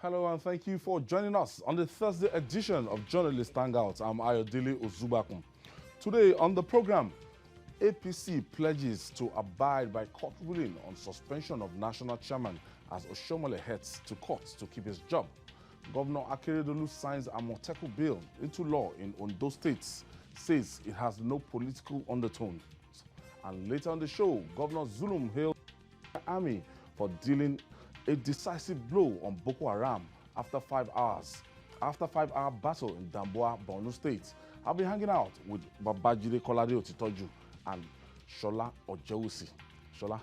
Hello and thank you for joining us on the Thursday edition of Journalist Hangouts. I'm Akeredolu Ozubakun. Today on the program, APC pledges to abide by court ruling on suspension of national chairman as Oshiomhole heads to court to keep his job. Governor Akeredolu signs Amotekun Bill into law in Ondo State, says it has no political undertones. And later on the show, Governor Zulum hailed the Army for dealing a decisive blow on Boko Haram after 5 hours. After 5-hour battle in Damboa, Borno State, I'll be hanging out with Babajide Kolade-Otitoju and Sola Ojewusi. Sola,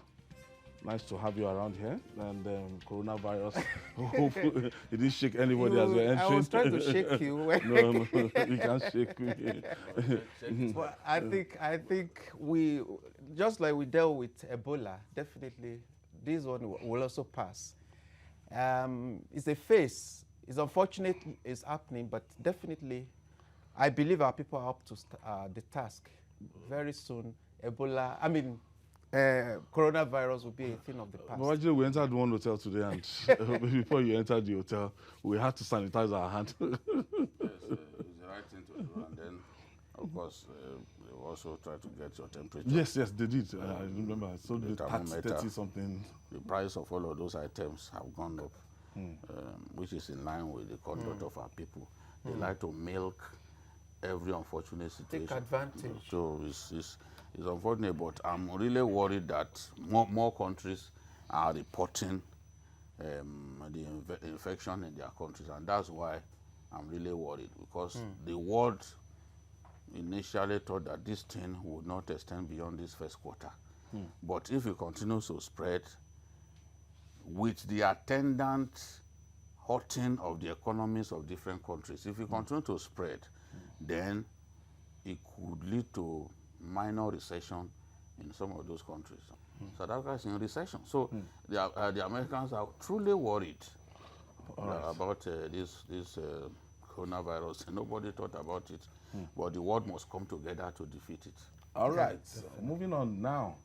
nice to have you around here. And coronavirus, hopefully it didn't shake anybody as we're entering. I was trying to shake you. No, you can't shake me. Well, I think we, just like we dealt with Ebola, definitely this one will also pass. It's a phase. It's unfortunate it's happening, but definitely I believe our people are up to the task. Very soon, coronavirus will be a thing of the past. Imagine we entered one hotel today and before you entered the hotel, we had to sanitize our hands. Yes, it's the right thing to do. And then, of course, they also try to get your temperature. Yes, they did. I remember. I saw the 30 something. The price of all of those items have gone up, which is in line with the conduct of our people. They like to milk every unfortunate situation. Take advantage. So it's unfortunate, but I'm really worried that more countries are reporting the infection in their countries, and that's why I'm really worried, because the world initially thought that this thing would not extend beyond this first quarter. But if it continues to spread, with the attendant hurting of the economies of different countries, if it continues to spread, then it could lead to minor recession in some of those countries. South Africa is in recession. So the Americans are truly worried about this coronavirus. Nobody thought about it, but the world must come together to defeat it. All right, moving on now.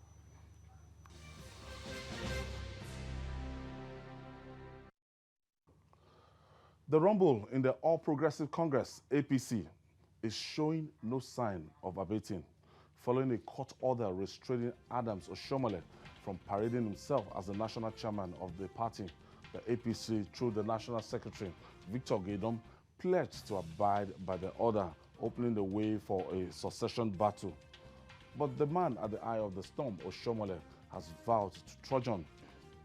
The rumble in the All Progressive Congress, APC, is showing no sign of abating, following a court order restraining Adams Oshiomhole from parading himself as the national chairman of the party. The APC, through the national secretary, Victor Gaydom, pledged to abide by the order, opening the way for a succession battle. But the man at the eye of the storm, Oshiomhole, has vowed to trudge on.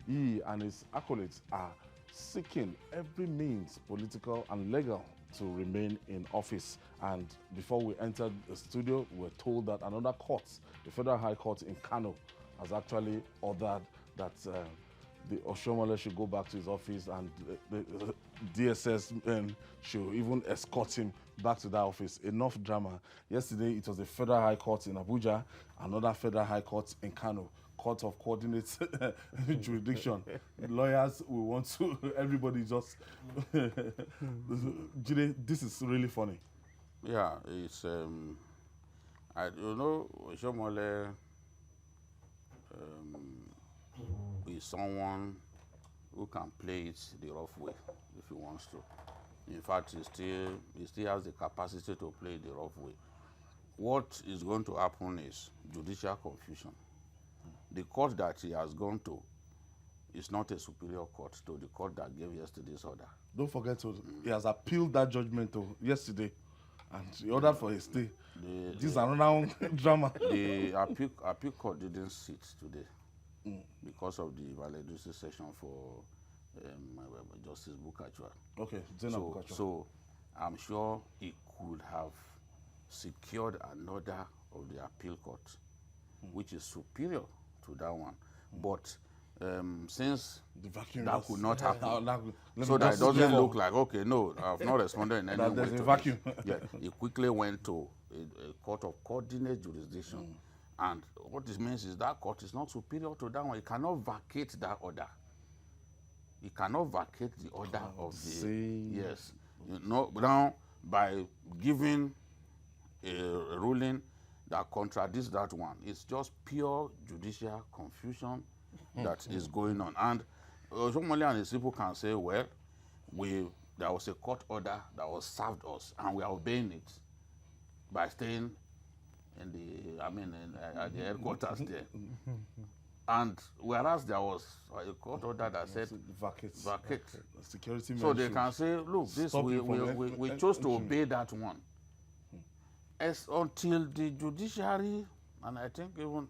He and his acolytes are seeking every means, political and legal, to remain in office. And before we entered the studio, we were told that another court, the Federal High Court in Kano, has actually ordered that the Oshiomhole should go back to his office, and the DSS should even escort him back to that office. Enough drama. Yesterday, it was the Federal High Court in Abuja, another Federal High Court in Kano. Court of Coordinate Jurisdiction. Lawyers, we want to, everybody just, Jide, this is really funny. Yeah, it's, Oshiomhole is someone who can play it the rough way if he wants to. In fact, he still has the capacity to play it the rough way. What is going to happen is judicial confusion. The court that he has gone to is not a superior court to the court that gave yesterday's order. Don't forget, he has appealed that judgment yesterday, and the order for a stay. This is another drama. The appeal court didn't sit today because of the valedictory session for Justice Bukachwa. Okay, so I'm sure he could have secured another of the appeal court, which is superior to that one. But since that could not happen, so that it doesn't look like, okay, no, I've not responded in any way. There's a vacuum. Yeah, he quickly went to a court of coordinate jurisdiction. And what this means is that court is not superior to that one. He cannot vacate that order. He cannot vacate the order of the... Yes. Now, by giving a ruling that contradicts that one, it's just pure judicial confusion that is going on. And Oshiomhole and his people can say, well, there was a court order that was served us, and we are obeying it by staying in at the headquarters there. And whereas there was a court order that said vacate. Security so they can say, look, this we chose to obey that one. As until the judiciary, and I think even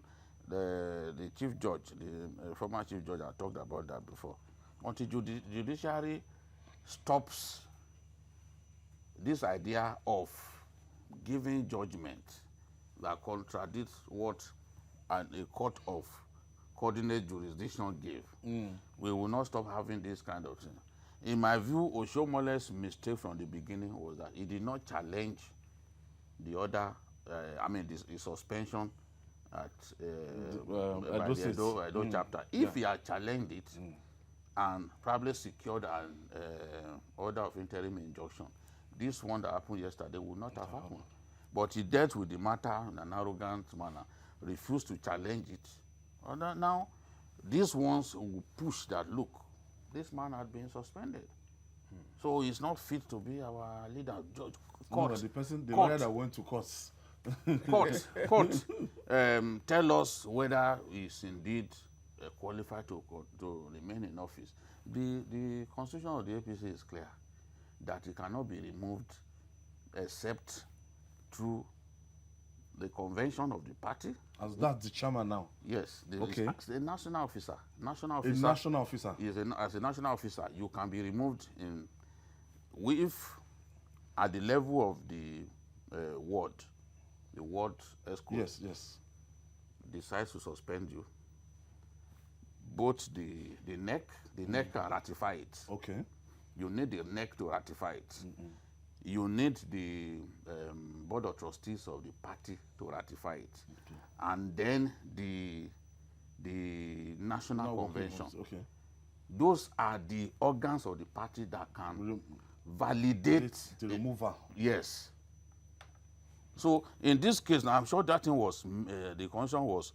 the chief judge, the former chief judge, I talked about that before, until judiciary stops this idea of giving judgment that contradicts what a court of coordinate jurisdiction gave, we will not stop having this kind of thing. In my view, Oshiomole's mistake from the beginning was that he did not challenge the other, the suspension at by the Edo chapter. If he had challenged it and probably secured an order of interim injunction, this one that happened yesterday would not have happened. But he dealt with the matter in an arrogant manner, refused to challenge it. And now, these ones will push that, look, this man had been suspended. So he's not fit to be our leader. Judge, court, the lawyer that went to court. court, tell us whether he's indeed qualified to remain in office. The constitution of the APC is clear that he cannot be removed except through the convention of the party. As that's the chairman now? Yes. A national officer. A national officer? Yes, as a national officer, you can be removed if at the level of the ward escort decides to suspend you. Both the NEC can ratify it. Okay. You need the NEC to ratify it. You need the board of trustees of the party to ratify it, and then the national convention. Those are the organs of the party that can validate the removal. Yes. So in this case, now I'm sure that thing was the constitution was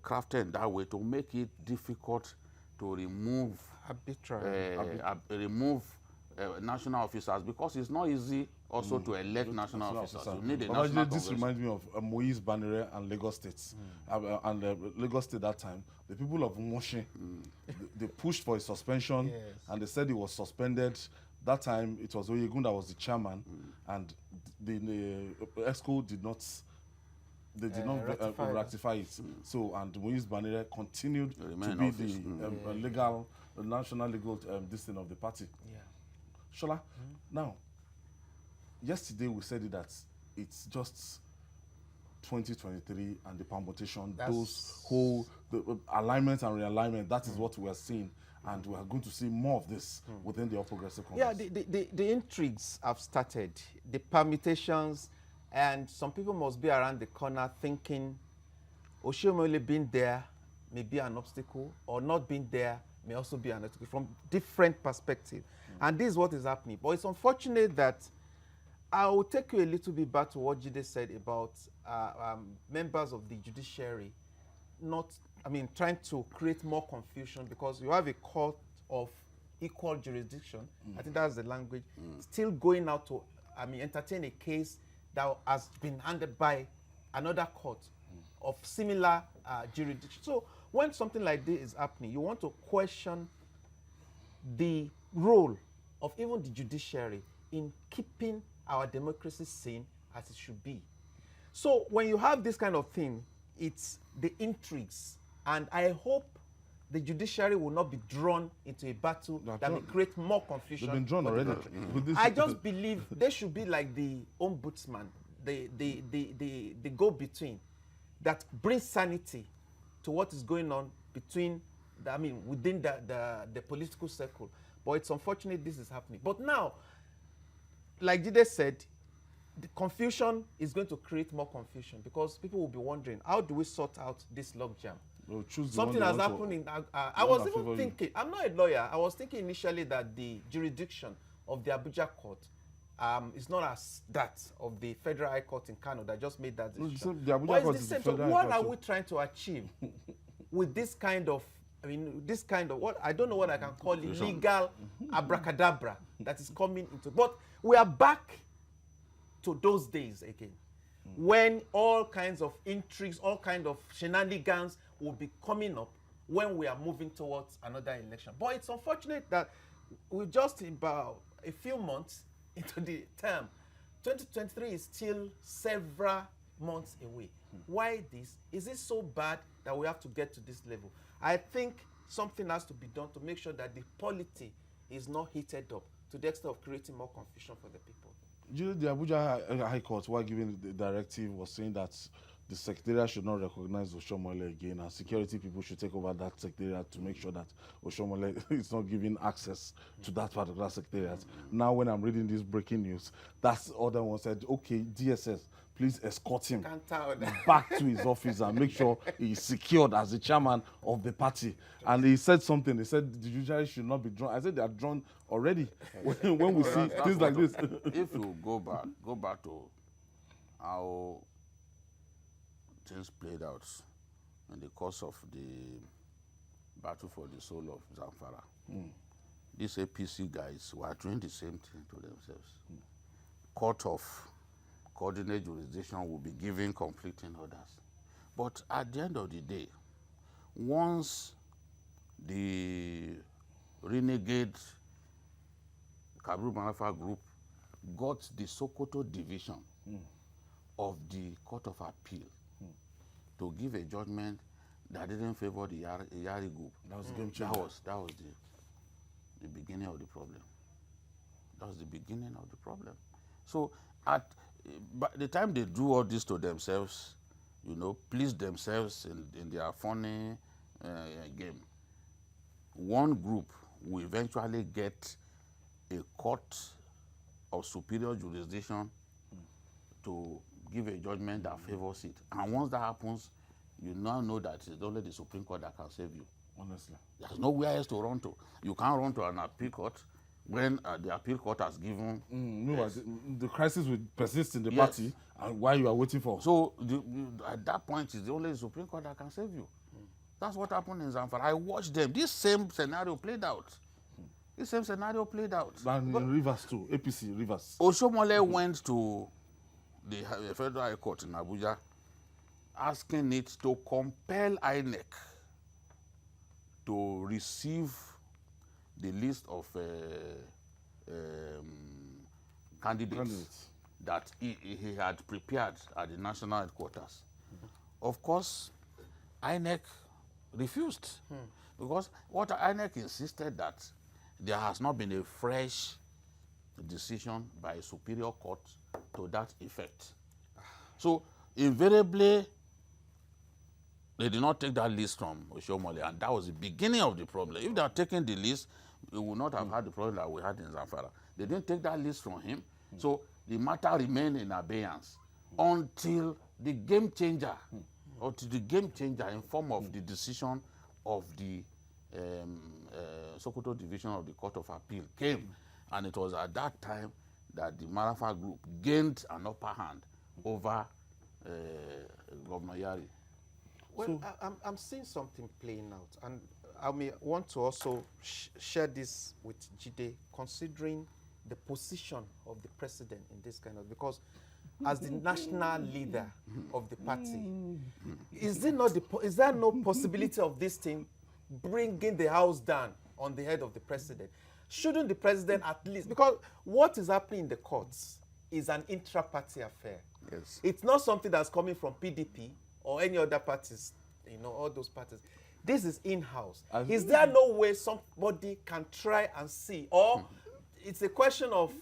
crafted in that way to make it difficult to remove national officers, because it's not easy also to elect national officers. You need a national convention. This reminds me of Moise Banere and Lagos State. Lagos State that time, the people of Moshe, they pushed for a suspension, and they said he was suspended. That time, it was Oyegun that was the chairman, and the EXCO did not ratify it. So, and Moise Banere continued to be the national legal distinct of the party. Sola, now, yesterday we said that it's just 2023 and the permutation, the alignment and realignment, that is what we are seeing. And we are going to see more of this within the All Progressive Congress. Yeah, the intrigues have started, the permutations, and some people must be around the corner thinking Oshiomhole being there may be an obstacle, or not being there may also be an obstacle from different perspectives. And this is what is happening. But it's unfortunate that I will take you a little bit back to what Jide said about members of the judiciary trying to create more confusion, because you have a court of equal jurisdiction, I think that's the language, still going out to entertain a case that has been handed by another court of similar jurisdiction. So when something like this is happening, you want to question the role of even the judiciary in keeping our democracy sane as it should be. So when you have this kind of thing, it's the intrigues. And I hope the judiciary will not be drawn into a battle that will create more confusion. They've been drawn already. I just believe they should be like the ombudsman, the go-between that brings sanity to what is going on within the political circle. But it's unfortunate this is happening. But now, like Jide said, the confusion is going to create more confusion, because people will be wondering, how do we sort out this logjam? Something has happened in I was even thinking, I'm not a lawyer, I was thinking initially that the jurisdiction of the Abuja court is not as that of the Federal High Court in Kano that just made that decision. The Abuja court is the same. So what are we trying to achieve with this kind of I mean, this kind of, what I don't know what I can call it, legal abracadabra that is coming into. But we are back to those days again, when all kinds of intrigues, all kinds of shenanigans will be coming up when we are moving towards another election. But it's unfortunate that we're just about a few months into the term. 2023 is still several months away. Why this? Is it so bad that we have to get to this level? I think something has to be done to make sure that the polity is not heated up to the extent of creating more confusion for the people. The Abuja High Court, while giving the directive, was saying that the secretariat should not recognize Oshiomhole again, and security people should take over that secretariat to make sure that Oshiomhole is not giving access to that particular secretariat. Now, when I'm reading this breaking news, that's the other one said, okay, DSS, please escort him back to his office and make sure he's secured as the chairman of the party. And he said something. He said the judiciary should not be drawn. I said they are drawn already. when we see things like this. If you go back to how things played out in the course of the battle for the soul of Zamfara, these APC guys were doing the same thing to themselves. Court of coordinate jurisdiction will be giving conflicting orders. But at the end of the day, once the renegade Kabru Marafa group got the Sokoto division of the Court of Appeal to give a judgment that didn't favor the Yari group, That was the game changer. that was the beginning of the problem. That was the beginning of the problem. So by the time they do all this to themselves, you know, please themselves in their funny game, one group will eventually get a court of superior jurisdiction to give a judgment that favors it. And once that happens, you now know that it's only the Supreme Court that can save you. Honestly. There's nowhere else to run to. You can't run to an appeal court when the appeal court has given. Meanwhile, the crisis will persist in the party, and while you are waiting for. So at that point, it's the only Supreme Court that can save you. That's what happened in Zamfara. I watched them. This same scenario played out. This same scenario played out. And in Rivers too, APC Rivers. Oshiomhole went to the Federal High Court in Abuja asking it to compel INEC to receive the list of candidates that he had prepared at the national headquarters. Of course, INEC refused because what INEC insisted that there has not been a fresh decision by a superior court to that effect. So invariably, they did not take that list from Oshiomhole, and that was the beginning of the problem. If they had taken the list, we would not have had the problem that we had in Zamfara. They didn't take that list from him, so the matter remained in abeyance until the game changer, in form of the decision of the Sokoto division of the Court of Appeal came, and it was at that time that the Marafa group gained an upper hand over Governor Yari. Well, I'm seeing something playing out, and I may want to also share this with Jide, considering the position of the president in this kind of, because as the national leader of the party, is there no possibility of this thing bringing the house down on the head of the president? Shouldn't the president at least, because what is happening in the courts is an intra-party affair. Yes. It's not something that's coming from PDP or any other parties, you know, all those parties. This is in-house. Is there no way somebody can try and see, or it's a question of,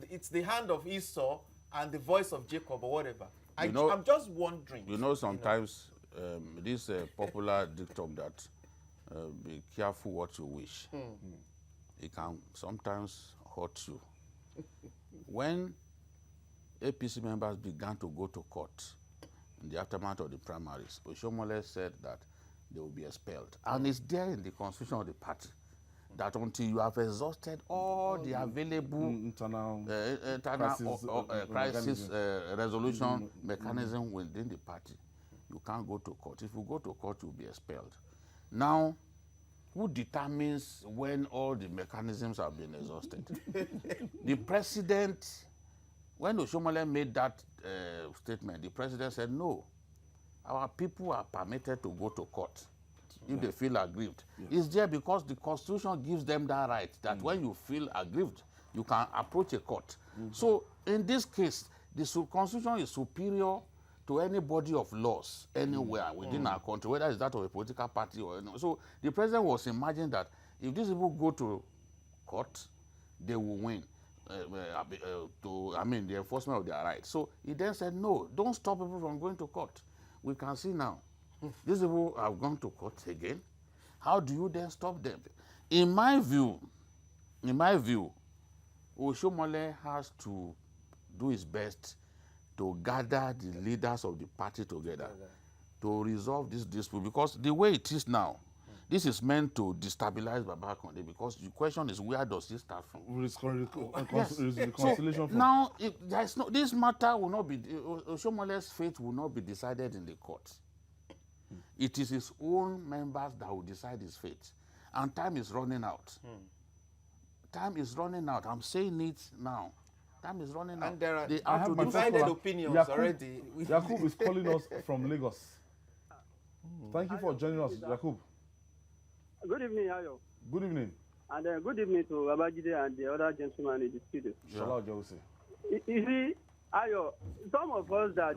it's the hand of Esau and the voice of Jacob or whatever? I'm just wondering. You know, sometimes this popular dictum that be careful what you wish. It can sometimes hurt you. When APC members began to go to court in the aftermath of the primaries, Oshiomhole said that they will be expelled. And it's there in the constitution of the party that until you have exhausted all the available internal crisis resolution mechanism within the party, you can't go to court. If you go to court, you'll be expelled. Now, who determines when all the mechanisms have been exhausted? The president, when Oshiomhole made that statement, the president said, no, our people are permitted to go to court if they feel aggrieved. It's there because the Constitution gives them that right, that when you feel aggrieved, you can approach a court. So in this case, the Constitution is superior to any body of laws anywhere within our country, whether it's that of a political party or anything. So the president was imagining that if these people go to court, they will win. The enforcement of their rights. So he then said, no, don't stop people from going to court. We can see now, these people have gone to court again. How do you then stop them? In my view, Oshiomhole has to do his best to gather the leaders of the party together to resolve this dispute, because the way it is now, this is meant to destabilize Babajide, because the question is, where does this start from? Reconciliation from. Now, this matter will not be, Oshiomole's fate will not be decided in the court. It is his own members that will decide his fate. And time is running out. Time is running out. I'm saying it now. Time is running out. And there are divided opinions already. Yakub is calling us from Lagos. Thank you for joining us, Yakub. Good evening, Ayo. Good evening. And good evening to Babajide and the other gentleman in the studio. Sola, Ojewusi. You see, Ayo, some of us that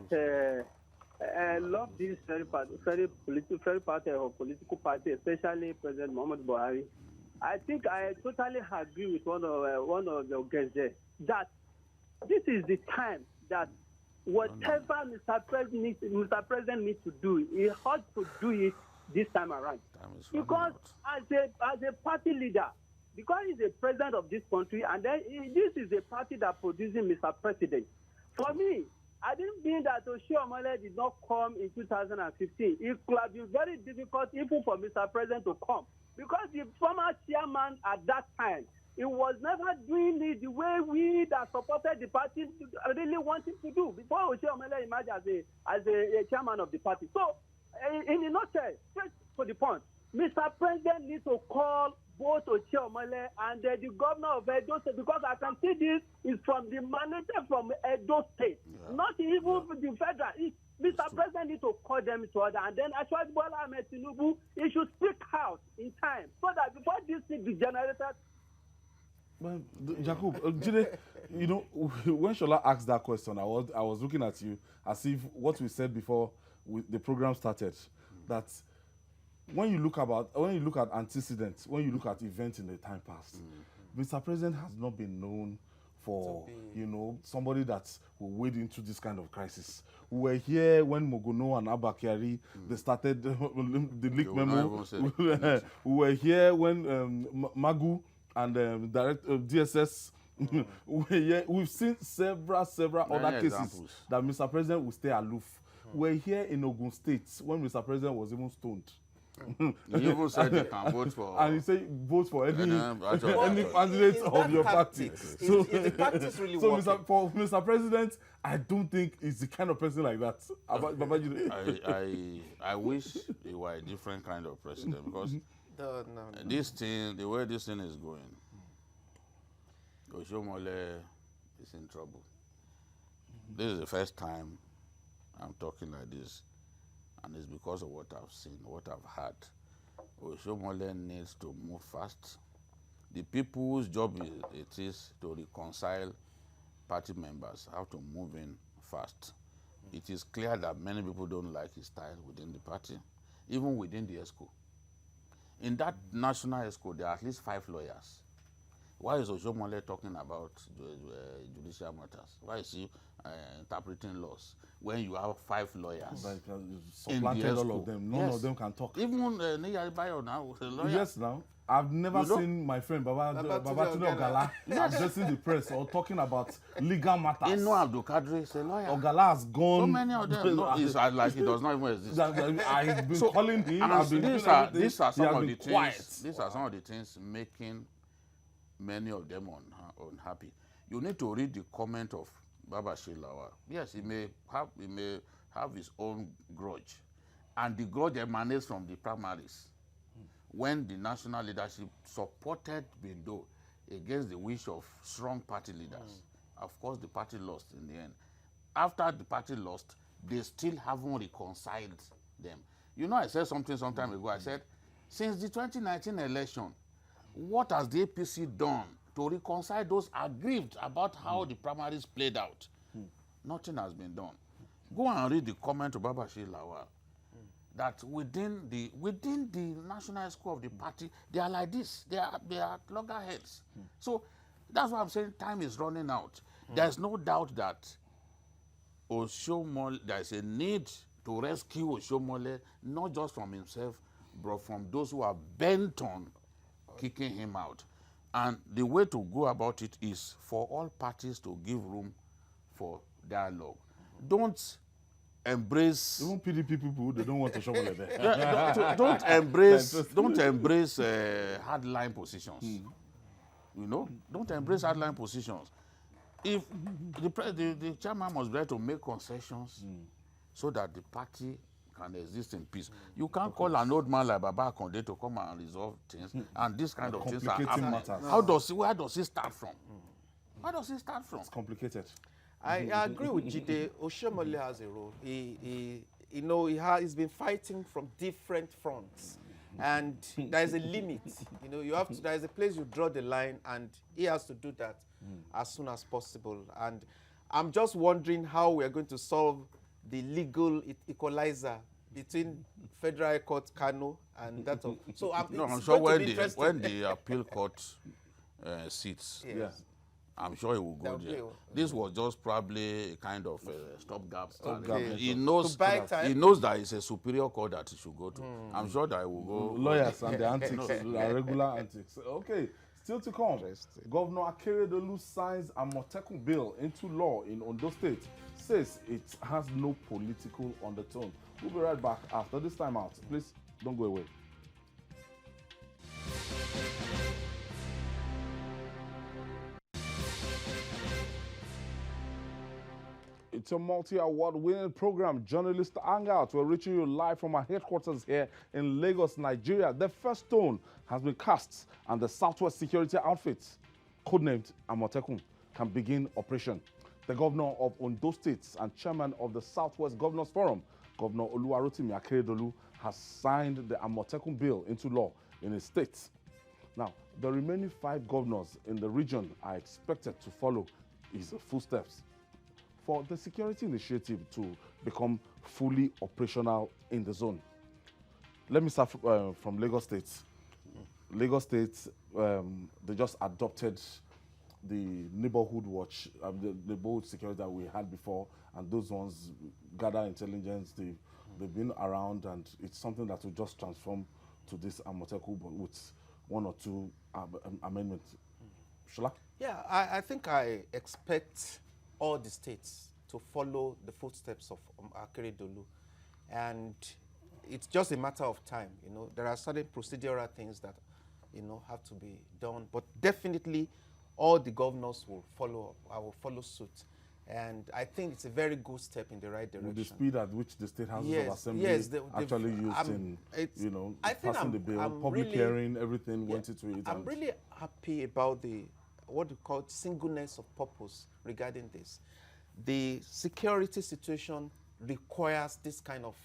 love this very party or political party, especially President Muhammad Buhari, I think I totally agree with one of the guests there, that this is the time that whatever Mr. President needs to do, he ought to do it this time around. Because as a party leader, because he's the president of this country, and then this is a party that produces Mr. President. For me, I didn't mean that Oshiomhole did not come in 2015. It could have been very difficult even for Mr. President to come, because the former chairman at that time, he was never doing it the way we that supported the party really want him to do before Oshiomhole emerged as a chairman of the party. So, in a nutshell, straight to the point, Mr. President needs to call both Oshiomhole and the governor of Edo State, because I can see this is from the manager from Ondo State, not even the federal. Mr. President needs to call them to order, and then actually Bola Ahmed Tinubu, he should speak out in time so that before this thing degenerated. Well, Jacob, Jide, you know, when Shola asked that question, I was looking at you as if what we said before the program started, that when you look at antecedents, when you look at events in the time past, Mr. President has not been known for, you know, somebody that will wade into this kind of crisis. We were here when Mogono and Abba Kyari, they started the leak memo. We were here when Magu and DSS. We've seen several other cases that Mr. President will stay aloof. We're here in Ogun State when Mr. President was even stoned. He even said they can vote for. And he said vote for any candidate of your party. So, the tactics really so for Mr. President, I don't think he's the kind of person like that. I wish he were a different kind of president, because this thing, the way this thing is going, Oshiomhole is in trouble. This is the first time I'm talking like this, and it's because of what I've seen, what I've heard. Oshiomhole needs to move fast. The people's job it is to reconcile party members, have to move in fast. It is clear that many people don't like his style within the party, even within the ESCO. In that national ESCO, there are at least 5 lawyers. Why is Oshiomhole talking about judicial matters? Why is he interpreting laws when you have 5 lawyers? Supplanted all of them. None of them can talk. Even Niyabayo now, a lawyer. Yes, now. I've never seen my friend Babajide Ogala addressing the press or talking about legal matters. Inu Abdul Kadri is a lawyer. Ogala has gone. So many of them. No, it's like he does not even exist. I've been calling him. These are some of the things. These are some of the things making many of them unhappy. You need to read the comment of Babajide. Yes, he may have his own grudge, and the grudge emanates from the primaries, when the national leadership supported Bindo against the wish of strong party leaders. Of course, the party lost in the end. After the party lost, they still haven't reconciled them. You know, I said something some time ago. I said, since the 2019 election, what has the APC done to reconcile those aggrieved about how the primaries played out? Nothing has been done. Go and read the comment of Babajide Lawal that within the national school of the party, they are like this. They are loggerheads. So that's why I'm saying time is running out. There's no doubt that Oshiomhole, there's a need to rescue Oshiomhole, not just from himself, but from those who are bent on kicking him out. And the way to go about it is for all parties to give room for dialogue. Don't embrace... Even PDP people, they don't want to shovel it there. don't embrace hardline positions. You know, don't embrace hardline positions. If the chairman must be able to make concessions so that the party can exist in peace. You can't call an old man like Baba Akonde to come and resolve things, and this kind of things are happening. Where does he start from? Where does he start from? It's complicated. I agree with Jide. Oshiomhole has a role. He's been fighting from different fronts, and there is a limit. You know, there is a place you draw the line, and he has to do that as soon as possible. And I'm just wondering how we are going to solve the legal equalizer between Federal High Court Kano and that of. So I'm sure when the appeal court sits. Yes. I'm sure he will go there. This was just probably a kind of stopgap. He knows that it's a superior court that he should go to. I'm sure that he will go. Lawyers and the antics, regular antics. Okay, still to come. Governor Akeredolu signs Amotekun Bill into law in Ondo State. Says it has no political undertone. We'll be right back after this time out. Please don't go away. It's a multi-award-winning program, Journalist Hangout. We're reaching you live from our headquarters here in Lagos, Nigeria. The first stone has been cast, and the Southwest Security Outfit, codenamed Amotekun, can begin operation. The governor of Ondo State and chairman of the Southwest Governors Forum, Governor Oluwarotimi Akeredolu, has signed the Amotekun Bill into law in his state. Now, the remaining 5 governors in the region are expected to follow his footsteps for the security initiative to become fully operational in the zone. Let me start from Lagos State. Lagos State, they just adopted the neighborhood watch, the neighborhood security that we had before, and those ones gather intelligence. They've been around, and it's something that will just transform to this Amotekun with 1 or 2 amendments. Shola? Yeah, I think I expect all the states to follow the footsteps of Akeredolu, and it's just a matter of time. You know, there are certain procedural things that, you know, have to be done, but definitely all the governors will follow. I will follow suit, and I think it's a very good step in the right direction. With the speed at which the state houses of assembly actually used in, you know, passing the bill, public hearing, everything went into it. I'm really happy about what we call singleness of purpose regarding this. The security situation requires this kind of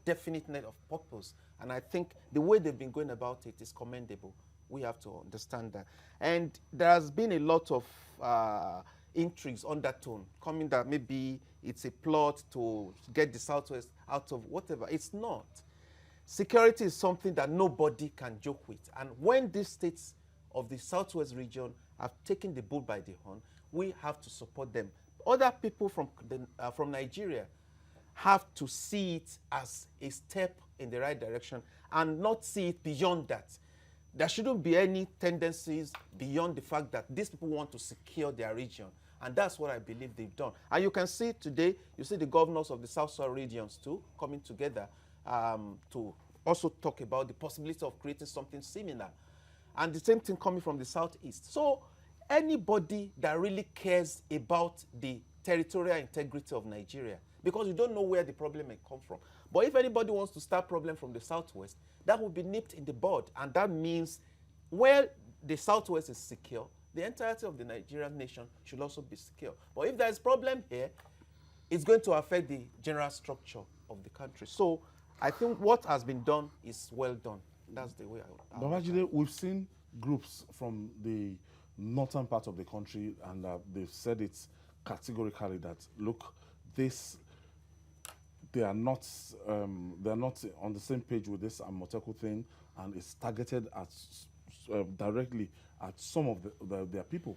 definiteness of purpose, and I think the way they've been going about it is commendable. We have to understand that. And there has been a lot of intrigues, undertone, coming that maybe it's a plot to get the Southwest out of whatever. It's not. Security is something that nobody can joke with. And when these states of the Southwest region have taken the bull by the horn, we have to support them. Other people from Nigeria have to see it as a step in the right direction and not see it beyond that. There shouldn't be any tendencies beyond the fact that these people want to secure their region. And that's what I believe they've done. And you can see today, you see the governors of the South-South regions too coming together to also talk about the possibility of creating something similar. And the same thing coming from the Southeast. So anybody that really cares about the territorial integrity of Nigeria, because you don't know where the problem may come from. But if anybody wants to start problem from the southwest, that will be nipped in the bud, and that means where the southwest is secure, the entirety of the Nigerian nation should also be secure. But if there is problem here, it's going to affect the general structure of the country. So I think what has been done is well done. That's the way I would. Babajide, we've seen groups from the northern part of the country, and they've said it categorically that, look, they are not on the same page with this Amotekun thing, and it's targeted at directly at some of their people,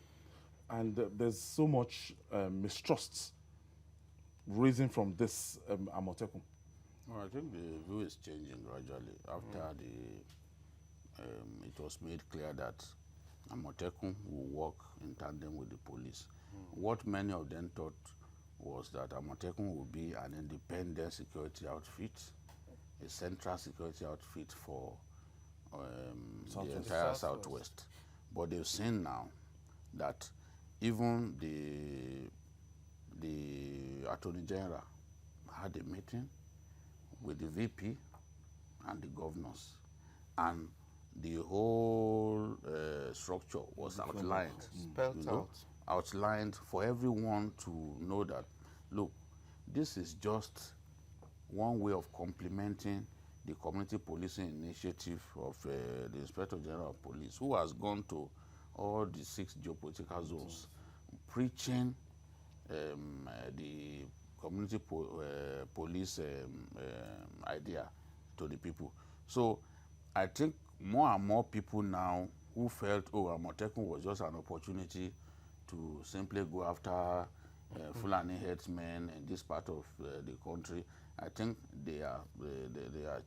and there's so much mistrust rising from this Amotekun. Well, I think the view is changing gradually after it was made clear that Amotekun will work in tandem with the police. What many of them thought was that Amotekun will be an independent security outfit, a central security outfit for the entire Southwest. But they've seen now that even the Attorney General had a meeting with the VP and the governors, and the whole structure was outlined, outlined for everyone to know that, look, this is just one way of complementing the community policing initiative of the Inspector General of Police, who has gone to all the 6 geopolitical zones, preaching the community police idea to the people. So I think more and more people now who felt, oh, Amotekun was just an opportunity to simply go after Fulani headsmen in this part of the country, I think they are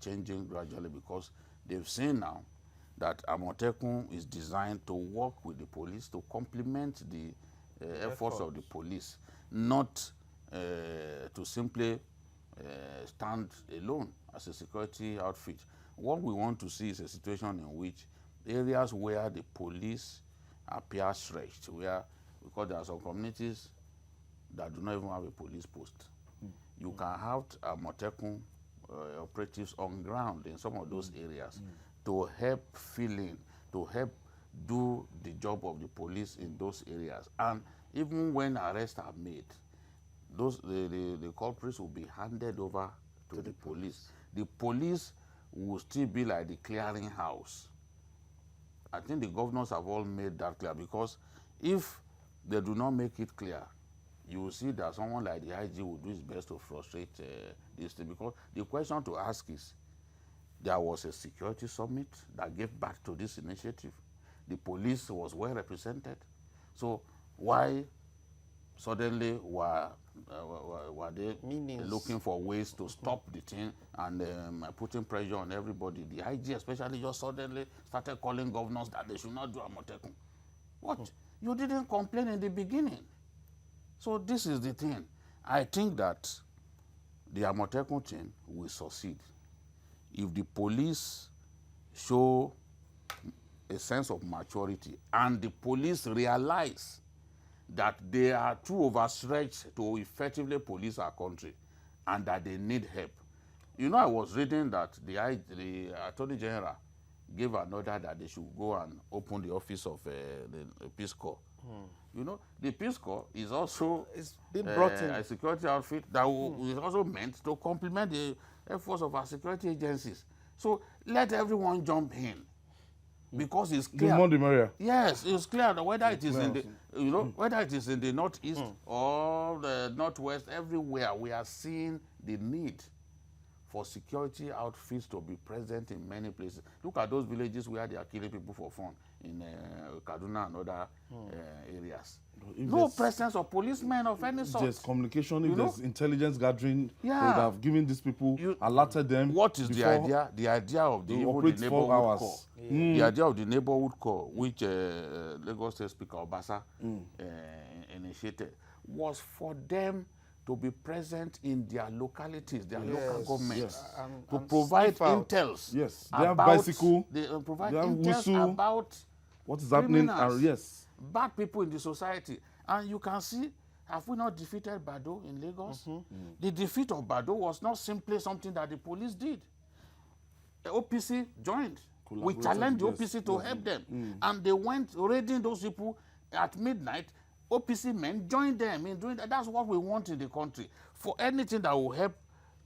changing gradually, because they've seen now that Amotekun is designed to work with the police to complement the efforts of the police, not to simply stand alone as a security outfit. What we want to see is a situation in which areas where the police appear stretched, because there are some communities that do not even have a police post. You can have Amotekun operatives on ground in some of those areas to help fill in, to help do the job of the police in those areas. And even when arrests are made, the culprits will be handed over to the police. The police will still be like the clearing house. I think the governors have all made that clear, because if they do not make it clear, you will see that someone like the IG will do his best to frustrate this thing. Because the question to ask is, there was a security summit that gave back to this initiative. The police was well represented. So why suddenly were they looking for ways to stop the thing and putting pressure on everybody? The IG especially just suddenly started calling governors that they should not do Amotekun. What? You didn't complain in the beginning. So this is the thing. I think that the Amotekun thing will succeed if the police show a sense of maturity and the police realize that they are too overstretched to effectively police our country and that they need help. You know, I was reading that the Attorney General gave an order that they should go and open the office of the Peace Corps. You know, the Peace Corps is also a security outfit that is also meant to complement the efforts of our security agencies. So let everyone jump in, because it's clear. The more the merrier. Yes, it's clear that whether it is in the, whether it is in the northeast or the northwest, everywhere we are seeing the need for security outfits to be present in many places. Look at those villages where they are killing people for fun in Kaduna and other areas. No presence of policemen of any sort. There's communication, if there's intelligence gathering, they would have given these people, alerted them. What is the idea? The idea of the neighborhood corps. The idea of the neighborhood corps, which Lagos State Speaker Obasa initiated, was for them to be present in their localities, their local governments, to provide intels. Yes, they have bicycle, they provide intels about what is happening, bad people in the society. And you can see Have we not defeated Bado in Lagos? The defeat of Bado was not simply something that the police did. The OPC joined. We challenged the OPC to help them. And they went raiding those people at midnight. OPC men joined them in doing that. That's what we want in the country. For anything that will help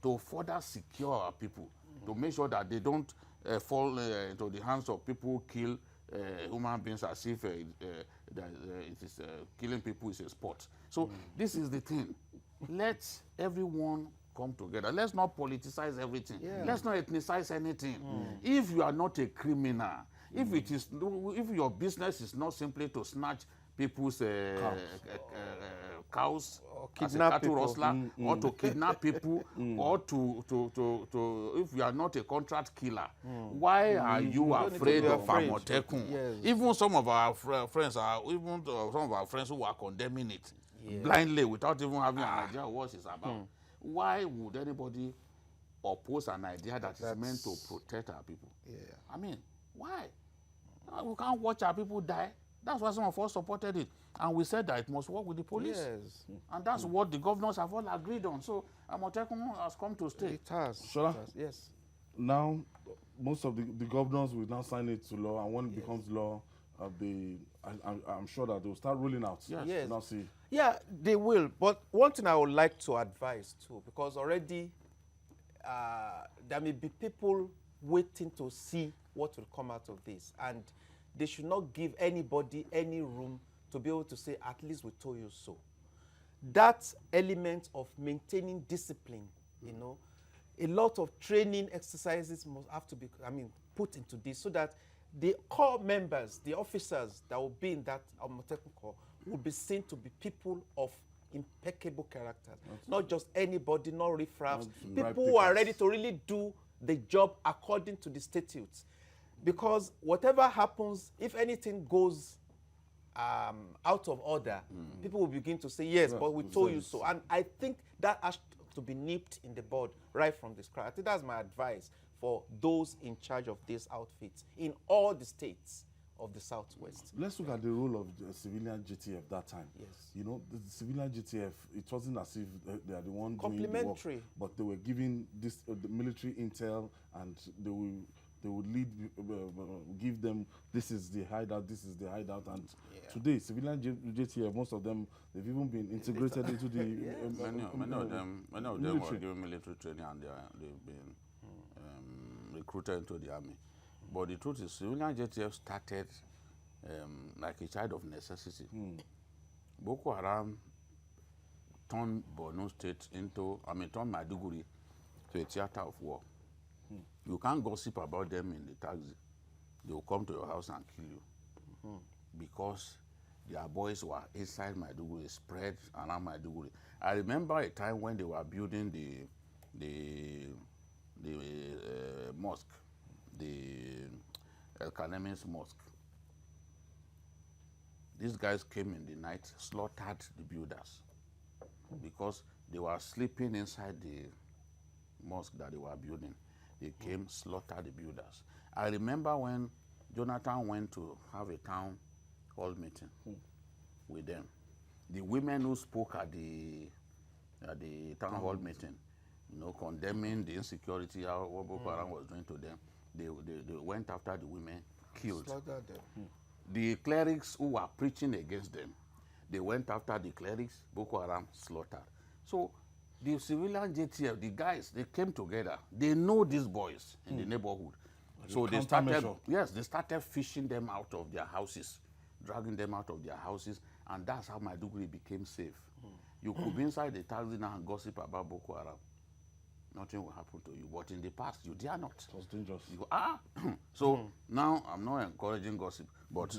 to further secure our people, to make sure that they don't fall into the hands of people who kill human beings as if it is killing people is a sport. So this is the thing. Let everyone come together. Let's not politicize everything. Let's not ethnicize anything. If you are not a criminal, if your business is not simply to snatch people's cows Or as a kidnap cattle people. rustler, or to kidnap people, or to if you are not a contract killer, why are you don't need to afraid be of afraid. Amotekun? Yes. Even some of our friends who are condemning it blindly without even having an idea of what it's about. Why would anybody oppose an idea that is meant to protect our people? I mean, why? We can't watch our people die. That's why some of us supported it. And we said that it must work with the police. Yes. And that's what the governors have all agreed on. So Amotekun has come to stay. It has. Shola? It has. Yes. Now, most of the governors will now sign it to law, and when it becomes law, I'm sure that they'll start rolling out. Yes. Now see. Yeah, they will. But one thing I would like to advise too, because already there may be people waiting to see what will come out of this, and they should not give anybody any room to be able to say, at least we told you so. That element of maintaining discipline, you know, a lot of training exercises must have to be, put into this, so that the core members, the officers that will be in that Amotekun Corps, will be seen to be people of impeccable characters. Not just anybody, not riffraffs. People who are ready to really do the job according to the statutes. Because whatever happens, if anything goes out of order, people will begin to say, yes, but we told you so. And I think that has to be nipped in the bud right from the scratch. I think that's my advice for those in charge of these outfits in all the states of the Southwest. Let's look at the role of the civilian GTF that time. Yes. You know, the civilian GTF, it wasn't as if they are the one doing the work, Complementary. but they were giving this the military intel, and they would lead, give them, this is the hideout, and today civilian GTF, most of them, they've even been integrated into the Many of them were given military training, and they've been recruited into the army. But the truth is, civilian JTF started like a child of necessity. Boko Haram turned Borno State turned Maiduguri to a theater of war. You can't gossip about them in the taxi. They will come to your house and kill you. Because their boys were inside Maiduguri, spread around Maiduguri. I remember a time when they were building the mosque, the El Kanemis mosque. These guys came in the night, slaughtered the builders because they were sleeping inside the mosque that they were building. They came, slaughtered the builders. I remember when Jonathan went to have a town hall meeting with them. The women who spoke at the town hall meeting, you know, condemning the insecurity, what Boko Haram was doing to them, they went after the women, killed. Slaughtered them. The clerics who were preaching against them, they went after the clerics, Boko Haram slaughtered. So the civilian JTF, the guys, they came together. They know these boys in the neighborhood. So they started fishing them out of their houses, dragging them out of their houses, and that's how Maiduguri became safe. You could be inside the taxi now and gossip about Boko Haram. Nothing will happen to you. But in the past, you dare not. It was dangerous. You go, So now I'm not encouraging gossip, but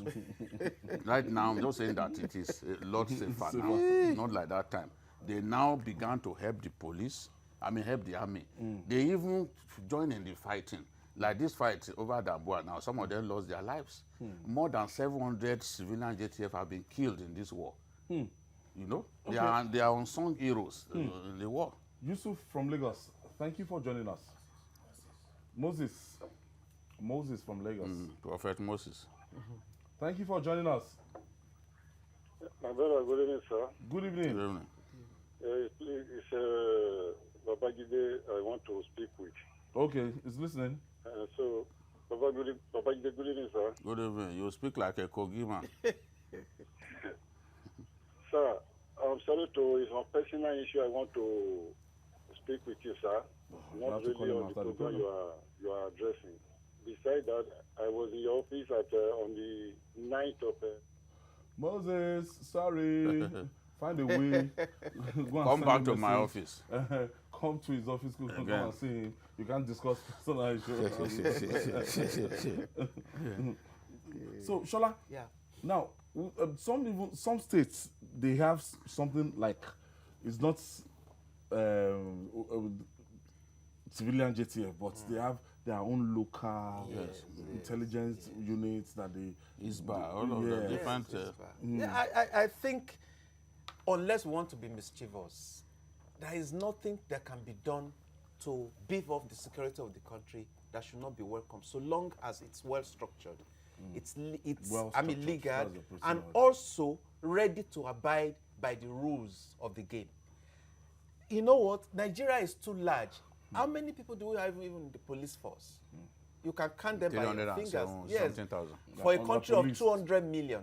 right now I'm just saying that it is a lot safer now. Not like that time. They now began to help the police, help the army. They even joined in the fighting. Like this fight over Damboa now, some of them lost their lives. More than 700 civilian JTF have been killed in this war. You know, they are unsung heroes in the war. Yusuf from Lagos, thank you for joining us. Moses from Lagos. Prophet Moses. Thank you for joining us. My brother, good evening, sir. Good Good evening. evening. It's Babajide I want to speak with. Okay, he's listening. So, Babajide, good evening, sir. Good evening. You speak like a Kogi man. Sir, I'm sorry to, it's a personal issue I want to speak with you, sir. You have Not to call really him on the after the program program. you are addressing. Besides that, I was in your office on the 9th of... Moses, sorry. Find a way. Go and Come send back a to my message. office. Come to his office. Come Again. and see him. You can't discuss personal issues. So, Shola, Yeah. now, some states, they have something like, it's not civilian JTF, but they have their own local intelligence units that they... Isba, all of them Yes. different. Yeah, I think unless we want to be mischievous, there is nothing that can be done to beef up the security of the country that should not be welcome, so long as it's well structured, it's Well I mean structured, legal, that's the pretty and word. also ready to abide by the rules of the game. You know what? Nigeria is too large. How many people do we have even in the police force? You can count them by your fingers. 307,000. For a On the country of police. 200 million.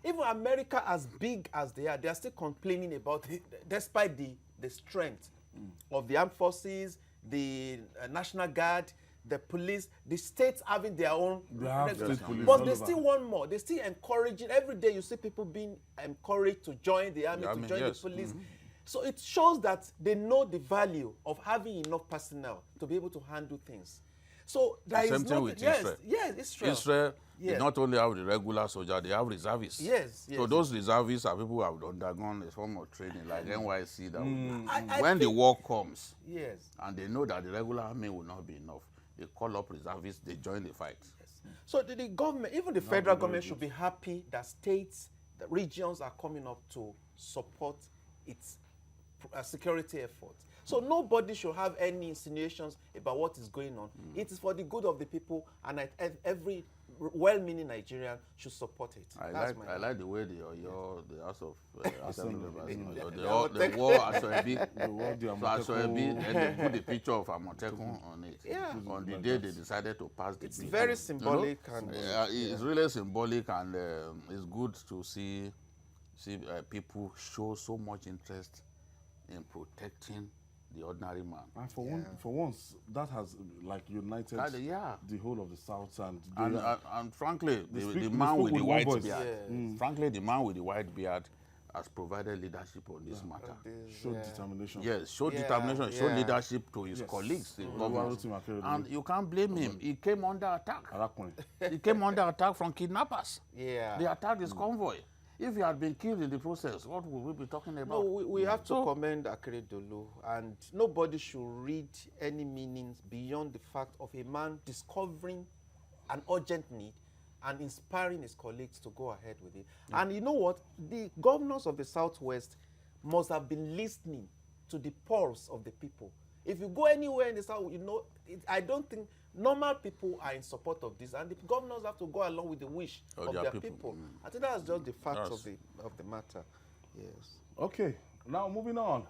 Even America, as big as they are still complaining about it, despite the strength of the armed forces, the National Guard, the police, the states having their own. They have state police but all they over. still want more. They still encouraging. Every day you see people being encouraged to join the army, The army, to join yes. the police. So it shows that they know the value of having enough personnel to be able to handle things. So there is Same thing not, with yes, Israel. yes, Israel. Israel, Yeah. they not only have the regular soldier, they have reservists. Yes, So yes. those reservists are people who have undergone a form of training, like NYC. That I when the think- war comes, Yes. and they know that the regular army will not be enough, they call up reservists, they join the fight. So the government, even the federal government, should be happy that states, the regions are coming up to support its security efforts. So nobody should have any insinuations about what is going on. It is for the good of the people, and every well-meaning Nigerian should support it. I like the way the House of Assembly, the Amotekun. war Asoebi, The word, the so Amotekun- Asoebi, and they put the picture of Amotekun on it. Yeah. On the day they decided to pass the It's bill. very You know? symbolic and It's really symbolic, and it's good to see people show so much interest in protecting the ordinary man. And for once, that has like united Yeah. the whole of the South, and And frankly, They the speak man with the with one white voice. beard, Yeah. frankly, the man with the white beard has provided leadership on this matter. showed determination. Yes, showed Yeah, determination, showed yeah. leadership to his Yes. colleagues in Oluwarotimi government. Akeredolu. And you can't blame him. He came under attack. Arakùnrin. He came under attack from kidnappers. yeah. They attacked his convoy. If he had been killed in the process, what would we be talking No, about? we have to So- commend Akeredolu, and nobody should read any meanings beyond the fact of a man discovering an urgent need and inspiring his colleagues to go ahead with it. And you know what? The governors of the Southwest must have been listening to the pulse of the people. If you go anywhere in the South, you know, I don't think normal people are in support of this, and the governors have to go along with the wish of their people. I think that's just the facts of the matter. Yes. Okay, now moving on.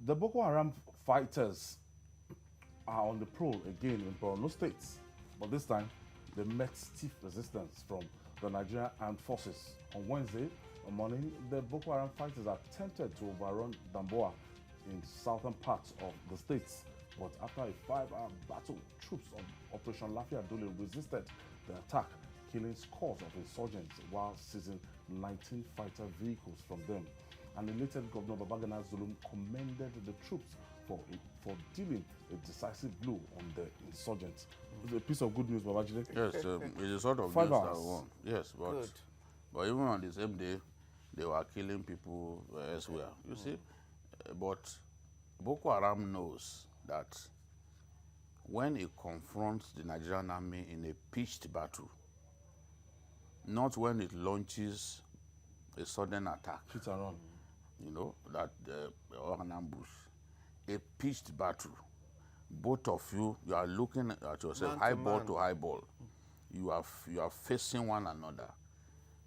The Boko Haram fighters are on the prowl again in Borno State, but this time they met stiff resistance from the Nigerian Armed Forces. On Wednesday morning, the Boko Haram fighters attempted to overrun Damboa in southern parts of the state, but after a 5-hour battle, troops of Operation Akeredolu resisted the attack, killing scores of insurgents while seizing 19 fighter vehicles from them. And elated Governor Babajide Zulum commended the troops for dealing a decisive blow on the insurgents. It's a piece of good news, Babajide. Yes, it's a sort of 5 news that hours. won. Yes, Good. but even on the same day, they were killing people elsewhere. You see, but Boko Haram knows that when it confronts the Nigerian army in a pitched battle, not when it launches a sudden attack, Hit and run. you know, that or an ambush, a pitched battle. Both of you are looking at yourself, Man to high ball man. to high ball. You are facing one another.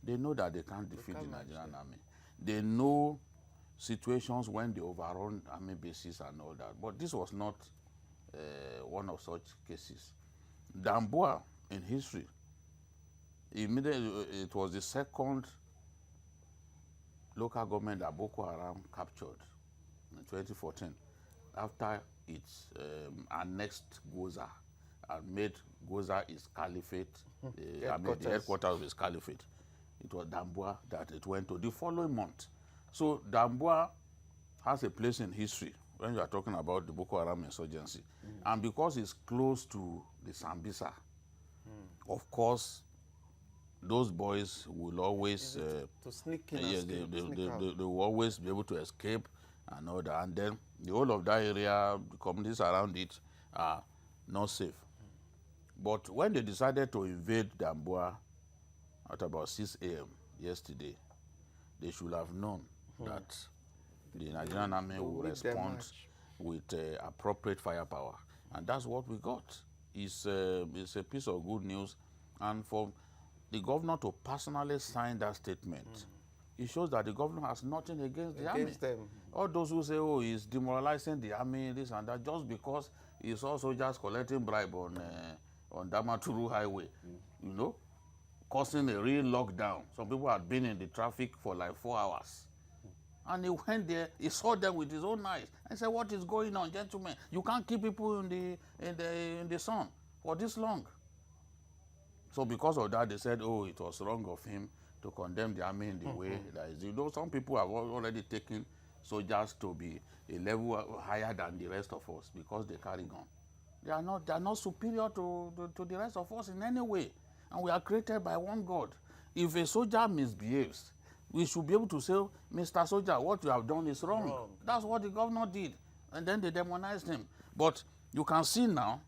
They know that they can't defeat the Nigerian army. They know situations when they overrun army bases and all that. But this was not one of such cases. Damboa, in history, immediately, it was the second local government that Boko Haram captured in 2014 after it annexed Goza and made Goza its caliphate, the headquarters of its caliphate. It was Damboa that it went to the following month. So Damboa has a place in history when you are talking about the Boko Haram insurgency. And because it's close to the Sambisa, of course, those boys will always to sneak in. yes, they will always be able to escape and all that. And then the whole of that area, the communities around it are not safe. But when they decided to invade Damboa at about 6 a.m. yesterday, they should have known that the Nigerian army will respond with appropriate firepower. And that's what we got. It's a piece of good news. And for the governor to personally sign that statement, it shows that the governor has nothing against the army. All those who say, oh, he's demoralizing the army, this and that, just because he saw soldiers collecting bribe on Damaturu Highway, you know, causing a real lockdown. Some people had been in the traffic for like 4 hours. And he went there, he saw them with his own eyes and said, what is going on, gentlemen? You can't keep people in the sun for this long. So because of that, they said, oh, it was wrong of him to condemn the army in the way that is. You know, some people have already taken soldiers to be a level higher than the rest of us because they carry gun. They are not superior to the rest of us in any way. And we are created by one God. If a soldier misbehaves, we should be able to say, Mr. Soldier, what you have done is wrong. That's what the governor did. And then they demonized him. But you can see now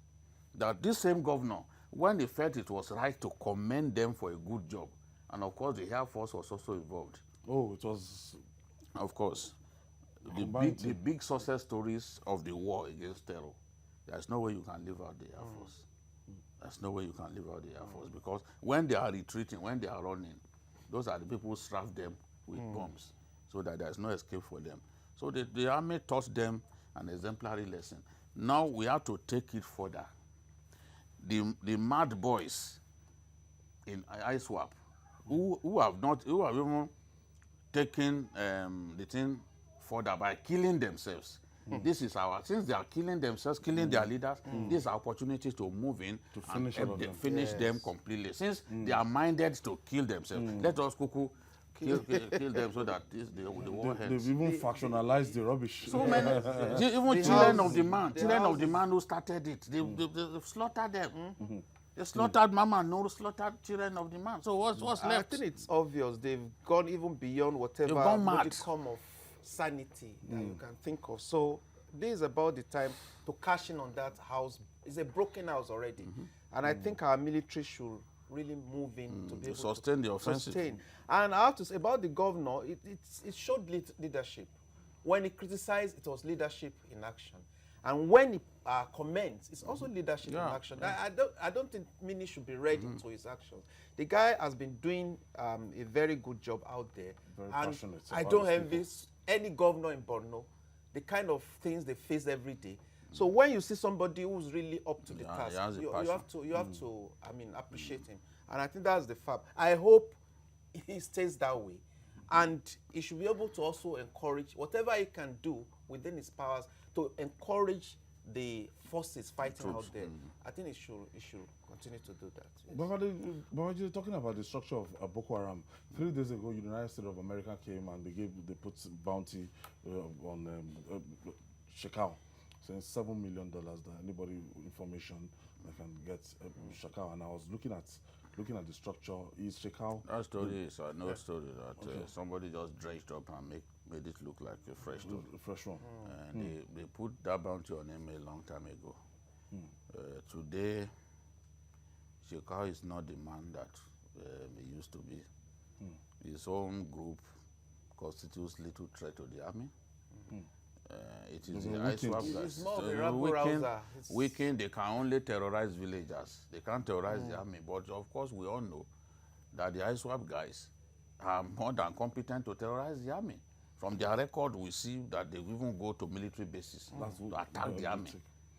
that this same governor, when he felt it was right to commend them for a good job, and of course the Air Force was also involved. Oh, it was... Of course. The big success stories of the war against terror, there's no way you can leave out the Air Force. There's no way you can leave out the Air Force, because when they are retreating, when they are running, those are the people who strafe them with bombs so that there's no escape for them. So the army taught them an exemplary lesson. Now we have to take it further. The mad boys in ISWAP who have even taken the thing further by killing themselves. This is since they are killing themselves, killing their leaders, this is our opportunity to move in to finish, and finish them completely. Since they are minded to kill themselves, let us kill them so that the war ends. They've even factionalized the rubbish. So many, even children of the man who started it, they've slaughtered them. They slaughtered Mama Noor, slaughtered children of the man. So what's left? I think it's obvious they've gone even beyond whatever modicum of sanity that you can think of. So this is about the time to cash in on that house. It's a broken house already. And I think our military should really move in to be able sustain the offensive. And I have to say about the governor, it showed leadership. When he criticized, it was leadership in action. And when he comments, it's also leadership in action. I don't think Mini should be ready to his actions. The guy has been doing a very good job out there. Very and passionate. I don't envy any governor in Borno, the kind of things they face every day. So when you see somebody who's really up to the task, you have to appreciate him. And I think that's the fact. I hope he stays that way. And he should be able to also encourage whatever he can do within his powers to encourage the forces fighting out there. I think he should continue to do that. Yes. Babajide, talking about the structure of Boko Haram, 3 days ago, the United States of America came and they put bounty on Shekau, saying $7 million that anybody information that can get Shekau. And I was looking at the structure. Is Shekau? That story is another story that somebody just dredged up and made it look like a fresh story. A fresh one. And they put that bounty on him a long time ago. Today, Shekau is not the man that he used to be. His own group constitutes little threat to the army. It is the ISWAP guys. Weekend, they can only terrorize villagers. They can't terrorize the army. But of course, we all know that the ISWAP guys are more than competent to terrorize the army. From their record, we see that they even go to military bases to attack the army.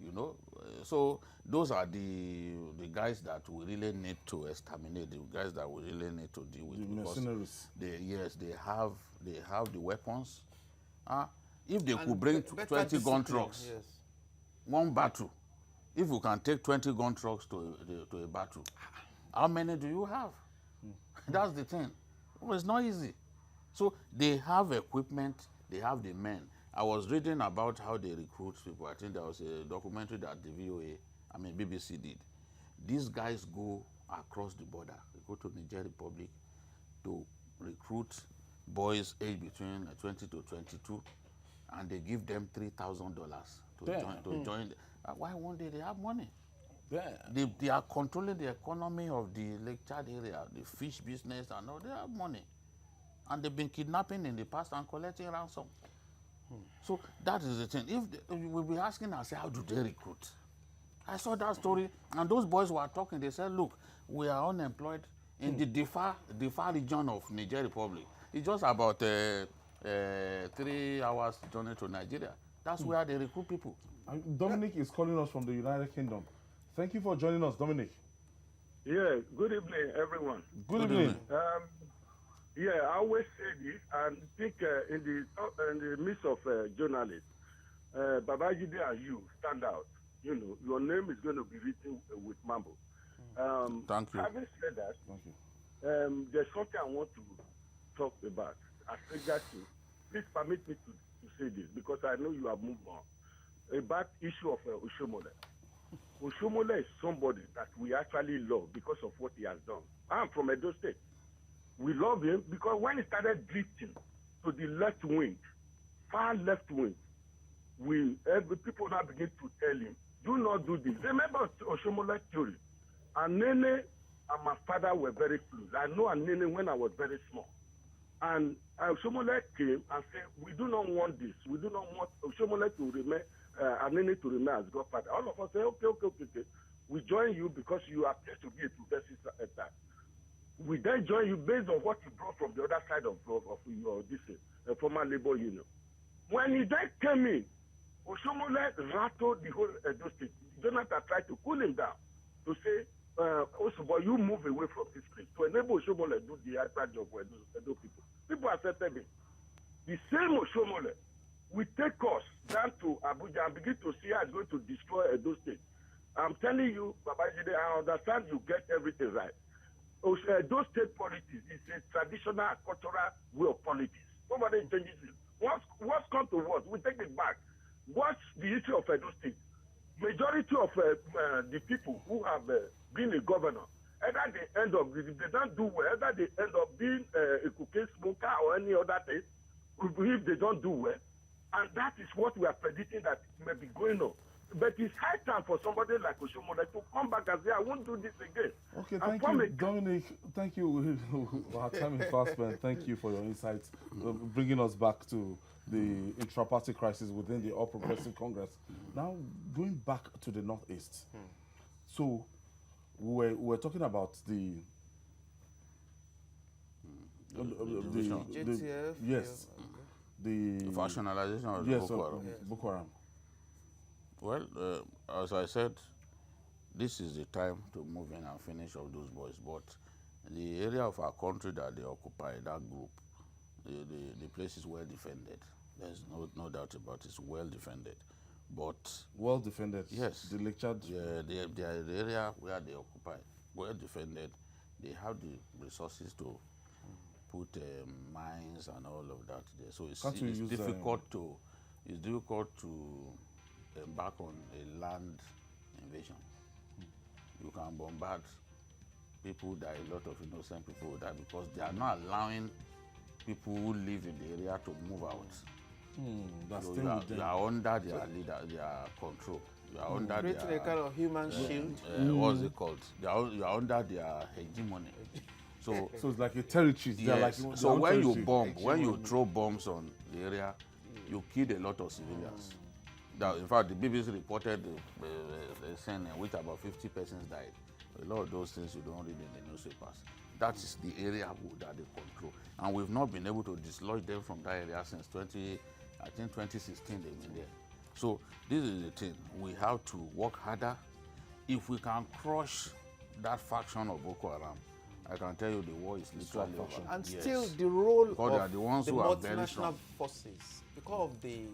You know, so those are the guys that we really need to exterminate. The guys that we really need to deal with. The mercenaries. They have the weapons. If they could bring 20 gun trucks, one battle. If we can take 20 gun trucks to a battle, how many do you have? That's the thing. Well, it's not easy. So they have equipment, they have the men. I was reading about how they recruit people. I think there was a documentary that the BBC did. These guys go across the border. They go to Niger Republic to recruit boys aged between 20 to 22, and they give them $3,000 to join. Why won't they? They have money. They are controlling the economy of the Lake Chad area, the fish business, and all. They have money. And they've been kidnapping in the past and collecting ransom. So that is the thing. We'll be asking ourselves, how do they recruit? I saw that story, and those boys were talking. They said, look, we are unemployed in the Difa region of Niger Republic. It's just about 3 hours journey to Nigeria. That's where they recruit people. Dominic is calling us from the United Kingdom. Thank you for joining us, Dominic. Yeah, good evening, everyone. Good evening. Yeah, I always say this, and think in the midst of journalists, Babajide and you stand out. You know, your name is going to be written with Mambo. Thank you. Having said that, Thank you. there's something I want to talk about. I think that please permit me to say this, because I know you have moved on. About issue of Oshiomhole. Oshiomhole is somebody that we actually love because of what he has done. I'm from Ondo State. We love him because when he started drifting to the left wing, far left wing, people now begin to tell him, do not do this. Remember Oshiomhole theory. Anene and my father were very close. I know Anene when I was very small. And Oshiomhole came and said, we do not want this. We do not want Oshiomhole to remain, Anene to remain as godfather. All of us say, okay. We join you because you appear to be a progressive attack. We then join you based on what you brought from the other side of your former labor union. When he then came in, Oshiomhole rattled the whole Edo State. Jonathan tried to cool him down to say, Oshiomhole, you move away from this place to enable Oshiomhole to do the actual job for Edo people. People accepted him. The same Oshiomhole will take us down to Abuja and begin to see how it's going to destroy Edo State. I'm telling you, Babajide, I understand you get everything right. Those state politics is a traditional and cultural way of politics. Nobody changes it. What's come to what? We take it back. What's the issue of Edo State? Majority of the people who have been a governor, either they end up, if they don't do well, either they end up being a cocaine smoker or any other thing, if they don't do well. And that is what we are predicting that may be going on. But it's high time for somebody like Oshiomhole to come back and say, I won't do this again. Okay, thank you, Dominic. Thank you. Our time is fast spent. Thank you for your insights, bringing us back to the intra-party crisis within the All Progressive Congress. Now, going back to the Northeast. So, we're talking about the JTF. Yes. The Factionalization of Boko Haram. Well, as I said, this is the time to move in and finish off those boys. But the area of our country that they occupy, that group, the place is well defended. There's no doubt about it. It's well defended. But well defended. Yes. The Lake Chad. The area where they occupy, well defended. They have the resources to put mines and all of that there. So it's difficult to embark on a land invasion. You can bombard, people die, a lot of innocent people will die because they are not allowing people who live in the area to move out. So you are under their control. You are under creating a kind of human shield. What's it called? You are under their hegemony. So it's like a territory. Yes. Like so when you bomb, when you throw bombs on the area, you kill a lot of civilians. In fact, the BBC reported a scene in which about 50 persons died. A lot of those things you don't read in the newspapers. that is the area that they control. And we've not been able to dislodge them from that area since 2016 they've been there. So this is the thing, we have to work harder. If we can crush that faction of Boko Haram, I can tell you the war is literally over. And Yes. still the role Because they are of the ones the who are very multinational strong. forces, because of the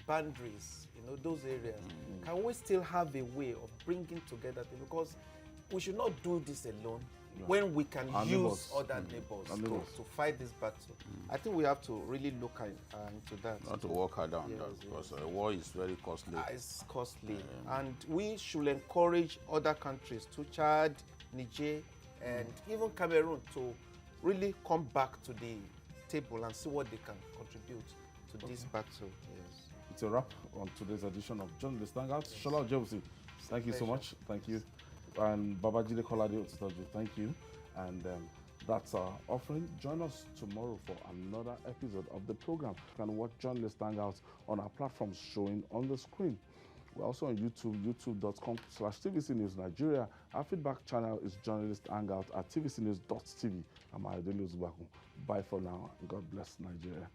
boundaries, those areas, can we still have a way of bringing together things? Because we should not do this alone when we can Our use neighbors. other neighbors Our neighbors. to fight this battle. I think we have to really look into that. Not to work harder on Yes, that, yes. because war is very costly. It's costly. And we should encourage other countries to Chad, Niger, and even Cameroon to really come back to the table and see what they can contribute to this battle. Yes. It's a wrap on today's edition of Journalist Hangout. Sola Ojewusi, thank you so much. Thank you. And Babajide Kolade-Otitoju, thank you. And that's our offering. Join us tomorrow for another episode of the program. You can watch Journalist Hangouts on our platforms showing on the screen. We're also on YouTube, youtube.com/TVC News Nigeria. Our feedback channel is Journalist Hangout at tvcnews.tv. I'm Akeredolu. Bye for now, and God bless Nigeria.